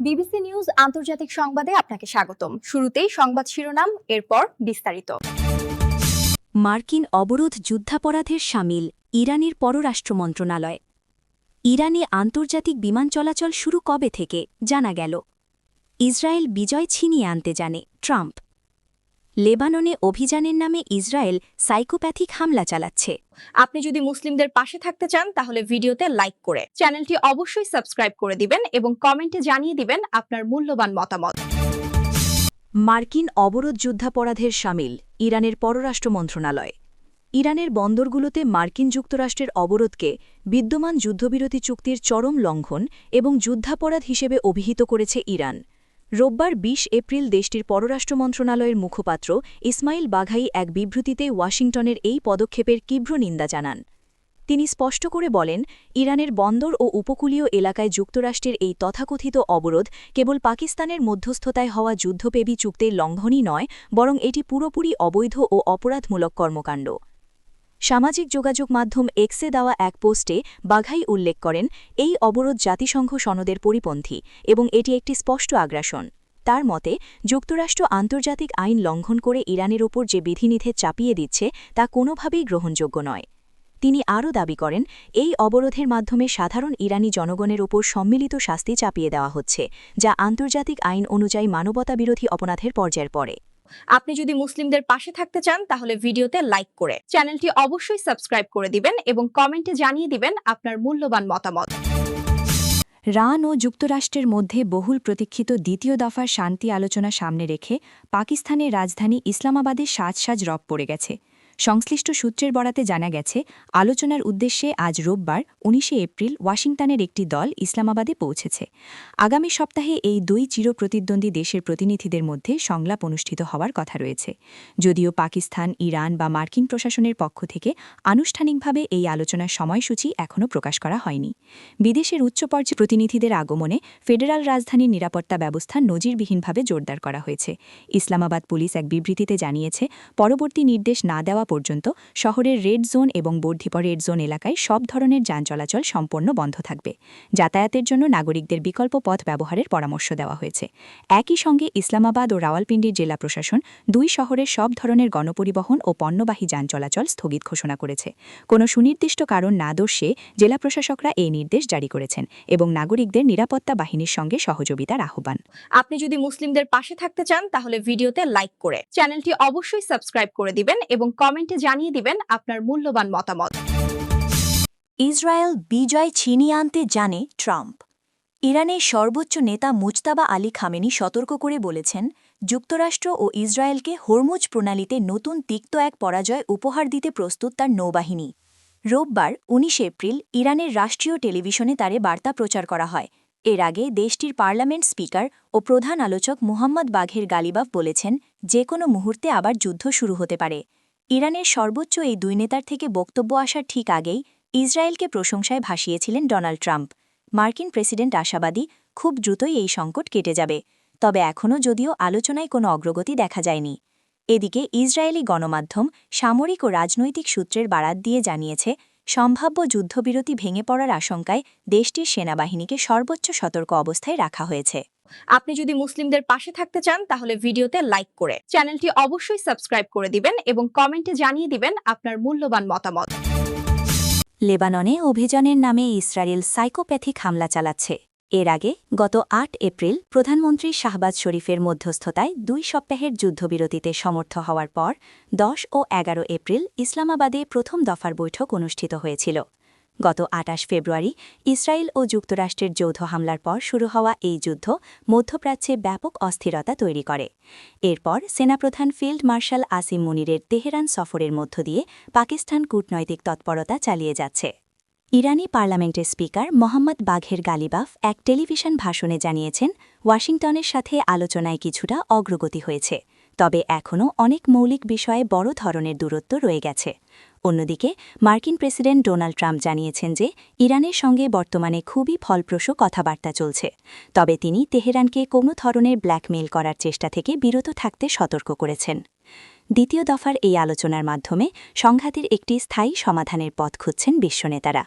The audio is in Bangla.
বিবিসি নিউজ আন্তর্জাতিক সংবাদে আপনাকে স্বাগতম। শুরুতেই সংবাদ শিরোনাম, এরপর বিস্তারিত। মার্কিন অবরোধ যুদ্ধাপরাধের শামিল, ইরানের পররাষ্ট্র মন্ত্রণালয়। ইরানে আন্তর্জাতিক বিমান চলাচল শুরু কবে থেকে জানা গেল। ইসরায়েল বিজয় ছিনিয়ে আনতে জানে ট্রাম্প। লেবাননে অভিযানের নামে ইসরায়েল সাইকোপ্যাথিক হামলা চালাচ্ছে। আপনি যদি মুসলিমদের পাশে থাকতে চান তাহলে ভিডিওতে লাইক করে চ্যানেলটি অবশ্যই সাবস্ক্রাইব করে দিবেন এবং কমেন্টে জানিয়ে দিবেন আপনার মূল্যবান মতামত। মার্কিন অবরোধ যুদ্ধাপরাধের শামিল, ইরানের পররাষ্ট্র মন্ত্রণালয়। ইরানের বন্দরগুলোতে মার্কিন যুক্তরাষ্ট্রের অবরোধকে বিদ্যমান যুদ্ধবিরতি চুক্তির চরম লঙ্ঘন এবং যুদ্ধাপরাধ হিসেবে অভিহিত করেছে ইরান। রোববার ২০ এপ্রিল দেশটির পররাষ্ট্র মন্ত্রণালয়ের মুখপাত্র ইসমাইল বাঘাই এক বিবৃতিতে ওয়াশিংটনের এই পদক্ষেপের তীব্র নিন্দা জানান। তিনি স্পষ্ট করে বলেন, ইরানের বন্দর ও উপকূলীয় এলাকায় যুক্তরাষ্ট্রের এই তথাকথিত অবরোধ কেবল পাকিস্তানের মধ্যস্থতায় হওয়া যুদ্ধপেবী চুক্তির লঙ্ঘনই নয়, বরং এটি পুরোপুরি অবৈধ ও অপরাধমূলক কর্মকাণ্ড। সামাজিক যোগাযোগ মাধ্যম এক্সে দেওয়া এক পোস্টে বাঘাই উল্লেখ করেন, এই অবরোধ জাতিসংঘ সনদের পরিপন্থী এবং এটি একটি স্পষ্ট আগ্রাসন। তার মতে, যুক্তরাষ্ট্র আন্তর্জাতিক আইন লঙ্ঘন করে ইরানের ওপর যে বিধিনিষেধ চাপিয়ে দিচ্ছে তা কোনোভাবেই গ্রহণযোগ্য নয়। তিনি আরও দাবি করেন, এই অবরোধের মাধ্যমে সাধারণ ইরানি জনগণের ওপর সম্মিলিত শাস্তি চাপিয়ে দেওয়া হচ্ছে, যা আন্তর্জাতিক আইন অনুযায়ী মানবতাবিরোধী অপরাধের পর্যায়ের পড়ে। আপনি যদি মুসলিমদের পাশে থাকতে চান তাহলে ভিডিওতে লাইক করে চ্যানেলটি অবশ্যই সাবস্ক্রাইব করে দিবেন এবং কমেন্টে জানিয়ে দিবেন আপনার মূল্যবান মতামত। ইরান ও যুক্তরাষ্ট্রের মধ্যে বহুল প্রতীক্ষিত দ্বিতীয় দফার শান্তি আলোচনা সামনে রেখে পাকিস্তানের রাজধানী ইসলামাবাদে সাজ রব পড়ে গেছে। সংশ্লিষ্ট সূত্রের বরাতে জানা গেছে, আলোচনার উদ্দেশ্যে আজ রোববার ১৯ এপ্রিল ওয়াশিংটনের একটি দল ইসলামাবাদে পৌঁছেছে। আগামী সপ্তাহে এই দুই চিরপ্রতিদ্বন্দ্বী দেশের প্রতিনিধিদের মধ্যে সংলাপ অনুষ্ঠিত হওয়ার কথা রয়েছে। যদিও পাকিস্তান, ইরান বা মার্কিন প্রশাসনের পক্ষ থেকে আনুষ্ঠানিকভাবে এই আলোচনার সময়সূচি এখনও প্রকাশ করা হয়নি। বিদেশের উচ্চ পর্যায়ে প্রতিনিধিদের আগমনে ফেডারাল রাজধানীর নিরাপত্তা ব্যবস্থা নজিরবিহীনভাবে জোরদার করা হয়েছে। ইসলামাবাদ পুলিশ এক বিবৃতিতে জানিয়েছে, পরবর্তী নির্দেশ না দেওয়া পর্যন্ত শহরের রেড জোন এবং বর্ধিত রেড জোন এলাকায় সব ধরনের যান চলাচল সম্পূর্ণ বন্ধ থাকবে। যাতায়াতের জন্য নাগরিকদের বিকল্প পথ ব্যবহারের পরামর্শ দেওয়া হয়েছে। একই সঙ্গে ইসলামাবাদ ও রাওয়ালপিন্ডির জেলা প্রশাসন দুই শহরের সব ধরনের গণপরিবহন ও পণ্যবাহী যান চলাচল স্থগিত ঘোষণা করেছে। কোনো সুনির্দিষ্ট কারণ না দর্শিয়ে জেলা প্রশাসকরা এই নির্দেশ জারি করেছেন এবং নাগরিকদের নিরাপত্তা বাহিনীর সঙ্গে সহযোগিতার আহ্বান। আপনি যদি মুসলিমদের পাশে থাকতে চান তাহলে ভিডিওতে লাইক করে চ্যানেলটি অবশ্যই সাবস্ক্রাইব করে দিবেন এবং কমেন্টে জানিয়ে দিবেন আপনার মূল্যবান মতামত। ইসরায়েল বিজয় ছিনিয়ে আনতে জানে ট্রাম্প। ইরানের সর্বোচ্চ নেতা মুজতাবা আলী খামেনি সতর্ক করে বলেছেন, যুক্তরাষ্ট্র ও ইসরায়েলকে হরমুজ প্রণালীতে নতুন তিক্ত এক পরাজয় উপহার দিতে প্রস্তুত তার নৌবাহিনী। রোববার ১৯ এপ্রিল ইরানের রাষ্ট্রীয় টেলিভিশনে তার বার্তা প্রচার করা হয়। এর আগে দেশটির পার্লামেন্ট স্পিকার ও প্রধান আলোচক মুহাম্মদ বাঘের গালিবাফ বলেছেন, যে কোনো মুহূর্তে আবার যুদ্ধ শুরু হতে পারে। ইরানের সর্বোচ্চ এই দুই নেতার থেকে বক্তব্য আসার ঠিক আগেই ইসরায়েলকে প্রশংসায় ভাসিয়েছিলেন ডোনাল্ড ট্রাম্প। মার্কিন প্রেসিডেন্ট আশাবাদী, খুব দ্রুতই এই সংকট কেটে যাবে। তবে এখনও যদিও আলোচনায় কোনো অগ্রগতি দেখা যায়নি। এদিকে ইসরায়েলি গণমাধ্যম সামরিক ও রাজনৈতিক সূত্রের বারাত দিয়ে জানিয়েছে, সম্ভাব্য যুদ্ধবিরতি ভেঙে পড়ার আশঙ্কায় দেশটির সেনাবাহিনীকে সর্বোচ্চ সতর্ক অবস্থায় রাখা হয়েছে। আপনি যদি মুসলিমদের পাশে থাকতে চান তাহলে ভিডিওতে লাইক করে চ্যানেলটি অবশ্যই সাবস্ক্রাইব করে দিবেন এবং কমেন্টে জানিয়ে দিবেন আপনার মূল্যবান মতামত। লেবাননে অভিযানের নামে ইসরায়েল সাইকোপ্যাথিক হামলা চালাচ্ছে। এর আগে গত ৮ এপ্রিল প্রধানমন্ত্রী শাহবাজ শরীফের মধ্যস্থতায় ২ সপ্তাহের যুদ্ধবিরতিতে সমর্থ হওয়ার পর ১০ ও ১১ এপ্রিল ইসলামাবাদে প্রথম দফার বৈঠক অনুষ্ঠিত হয়েছিল। গত ২৮ ফেব্রুয়ারি ইসরায়েল ও যুক্তরাষ্ট্রের যৌথ হামলার পর শুরু হওয়া এই যুদ্ধ মধ্যপ্রাচ্যে ব্যাপক অস্থিরতা তৈরি করে। এরপর সেনাপ্রধান ফিল্ড মার্শাল আসিম মুনিরের তেহরান সফরের মধ্য দিয়ে পাকিস্তান কূটনৈতিক তৎপরতা চালিয়ে যাচ্ছে। ইরানি পার্লামেন্টের স্পিকার মোহাম্মদ বাঘের গালিবাফ এক টেলিভিশন ভাষণে জানিয়েছেন, ওয়াশিংটনের সাথে আলোচনায় কিছুটা অগ্রগতি হয়েছে, তবে এখনও অনেক মৌলিক বিষয়ে বড় ধরনের দূরত্ব রয়ে গেছে। অন্যদিকে মার্কিন প্রেসিডেন্ট ডোনাল্ড ট্রাম্প জানিয়েছেন যে ইরানের সঙ্গে বর্তমানে খুবই ফলপ্রসূ কথাবার্তা চলছে, তবে তিনি তেহরানকে কোনো ধরনের ব্ল্যাকমেইল করার চেষ্টা থেকে বিরত থাকতে সতর্ক করেছেন। দ্বিতীয় দফার এই আলোচনার মাধ্যমে সংঘাতের একটি স্থায়ী সমাধানের পথ খুঁজছেন বিশ্বনেতারা।